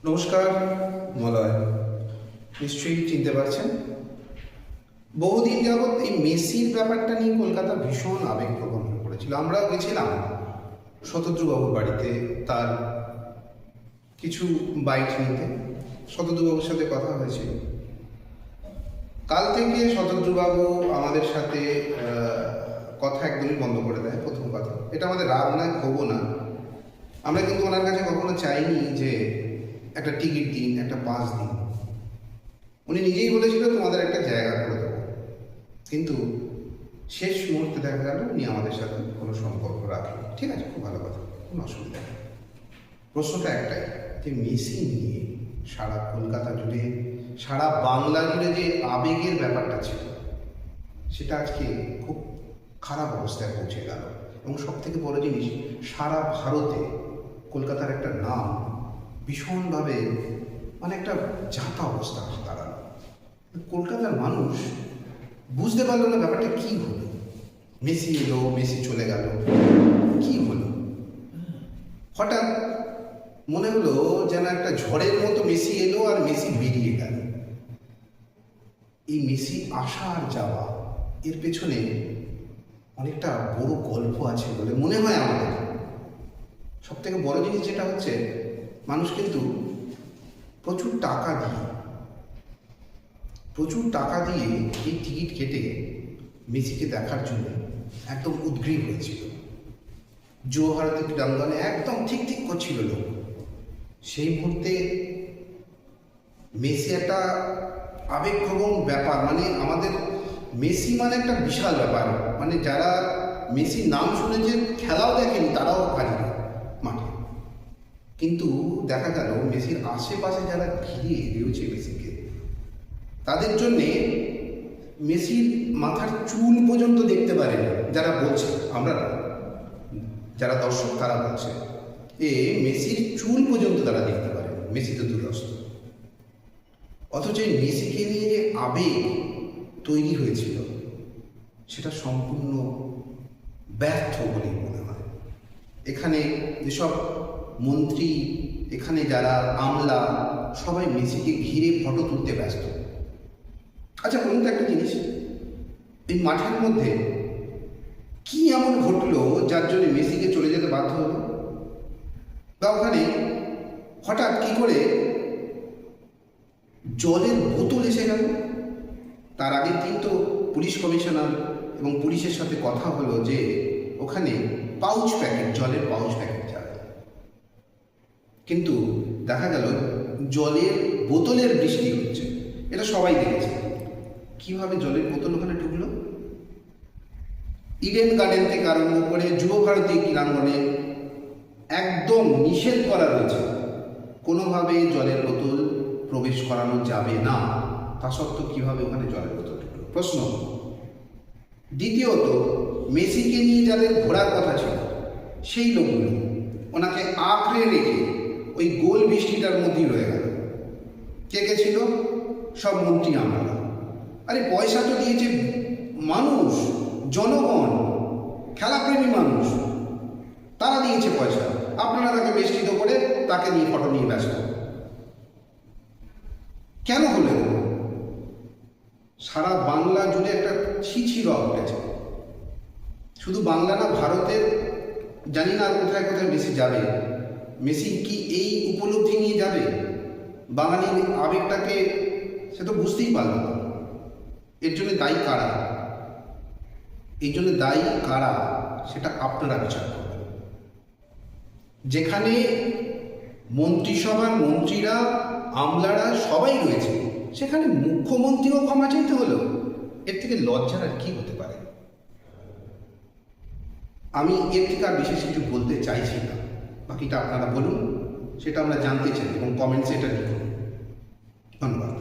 নমস্কার মলয়, নিশ্চয়ই চিনতে পারছেন। বহুদিন যাবৎ এই মেসির ব্যাপারটা নিয়ে কলকাতা ভীষণ আবেগপ্রবণ হয়ে পড়েছিল। আমরাও গেছিলাম শতদ্রুবাবুর বাড়িতে তার কিছু বাইট নিতে। শতদ্রুবাবুর সাথে কথা হয়েছিল। কাল থেকে শতদ্রুবাবু আমাদের সাথে কথা একদমই বন্ধ করে দেয়। প্রথম কথা, এটা আমাদের রাগ না, ক্ষোভও না। আমরা কিন্তু ওনার কাছে কখনো চাইনি যে একটা টিকিট দিন, একটা পাস দিন। উনি নিজেই বলেছিল তোমাদের একটা জায়গা করে দেবো, কিন্তু শেষ মুহূর্তে দেখা গেল উনি আমাদের সাথে কোনো সম্পর্ক রাখেন। ঠিক আছে, খুব ভালো কথা, কোনো অসুবিধা নেই। প্রশ্নটা একটাই, যে মেসি নিয়ে সারা কলকাতা জুড়ে, সারা বাংলা জুড়ে যে আবেগের ব্যাপারটা ছিল, সেটা আজকে খুব খারাপ অবস্থায় পৌঁছে গেল। এবং সব থেকে বড় জিনিস, সারা ভারতে কলকাতার একটা নাম ভীষণভাবে একটা যাতা অবস্থা দাঁড়ালো। কলকাতার মানুষ বুঝতে পারলো না ব্যাপারটা কী হলো। মেসি এলো, মেসি চলে গেল, কি হলো? হঠাৎ মনে হলো যেন একটা ঝড়ের মতো মেসি এলো আর মেসি বেরিয়ে গেল। এই মেসি আসা আর যাওয়া, এর পেছনে অনেকটা বড় গল্প আছে বলে মনে হয় আমাদের। সব থেকে বড় জিনিস যেটা হচ্ছে, মানুষ কিন্তু প্রচুর টাকা দিয়ে এই টিকিট কেটে মেসিকে দেখার জন্য একদম উদ্গ্রীব হয়েছিল। জোহরাতে ক্রীড়াঙ্গনে একদম ঠিক করছিল লোক। সেই মুহূর্তে মেসি একটা আবেগপ্রবণ ব্যাপার, আমাদের মেসি একটা বিশাল ব্যাপার। যারা মেসির নাম শুনেছে, খেলাও দেখেনি, তারাও হাজির মাঠে। কিন্তু দেখা গেল মেসির আশেপাশে যারা ঘিরে রয়েছে মেসিকে, তাদের জন্যে মেসির মাথার চুল পর্যন্ত দেখতে পারে না। যারা বলছে, আমরা না, যারা দর্শক তারা বলছে, মেসির চুল পর্যন্ত তারা দেখতে পারে। মেসি তো দূরস্থ। অথচ এই মেসিকে নিয়ে যে আবেগ তৈরি হয়েছিল, সেটা সম্পূর্ণ ব্যর্থ বলেই মনে হয়। এখানে যেসব মন্ত্রী, এখানে যারা আমলা, সবাই মেসিকে ঘিরে ফটো তুলতে ব্যস্ত। আচ্ছা বলুন তো একটা জিনিস, এই মাঠের মধ্যে কি এমন ঘটলো যার জন্য মেসিকে চলে যেতে বাধ্য হলো? বা ওখানে হঠাৎ কি করে জলের বোতল এসে গেল? তার আগের দিন তো পুলিশ কমিশনার এবং পুলিশের সাথে কথা হলো যে ওখানে পাউচ প্যাকেট, জলের পাউচ প্যাকেট যাবে। কিন্তু দেখা গেল জলের বোতলের বৃষ্টি হচ্ছে। এটা সবাই দেখেছে। কিভাবে জলের বোতল ওখানে ঢুকলো? ইডেন গার্ডেন থেকে আরম্ভ করে যুব ভারতী ক্রীড়াঙ্গনে একদম নিষেধ করা রয়েছে, কোনোভাবে জলের বোতল প্রবেশ করানো যাবে না। তা সত্ত্বেও কীভাবে ওখানে জলের বোতল ঢুকলো? প্রশ্ন। দ্বিতীয়ত, মেসিকে নিয়ে যাদের ঘোরার কথা ছিল, সেই লোকগুলো ওনাকে আঁকড়ে রেখে ওই গোল বৃষ্টিটার মধ্যেই রয়ে গেল। কে কে ছিল? সব মন্ত্রী আমলা। আরে পয়সা তো দিয়েছে মানুষ, জনগণ, খেলাপ্রেমী মানুষ, তারা দিয়েছে পয়সা। আপনারা তাকে বেষ্টিত করে তাকে নিয়ে ফটো নিয়ে ব্যস্ত। কেন হলো? সারা বাংলা জুড়ে একটা ছিছি রব উঠেছে। শুধু বাংলা না, ভারতের জানি না আর কোথায় কোথায় মেসি যাবে। মেসি কি এই উপলব্ধি নিয়ে যাবে? বাঙালির আবেগটাকে সে তো বুঝতেই পারল না। এর জন্য দায়ী কারা? সেটা আপনারা বিচার করবেন। যেখানে মন্ত্রিসভার মন্ত্রীরা, আমলারা সবাই রয়েছে, সেখানে মুখ্যমন্ত্রীও ক্ষমা চাইতে হলো। এর থেকে লজ্জার আর কি হতে পারে? আমি এর থেকে আর বিশেষ কিছু বলতে চাইছি না। বাকিটা আপনারা বলুন, সেটা আমরা জানতে চাই এবং কমেন্টসে এটা লিখুন। ধন্যবাদ।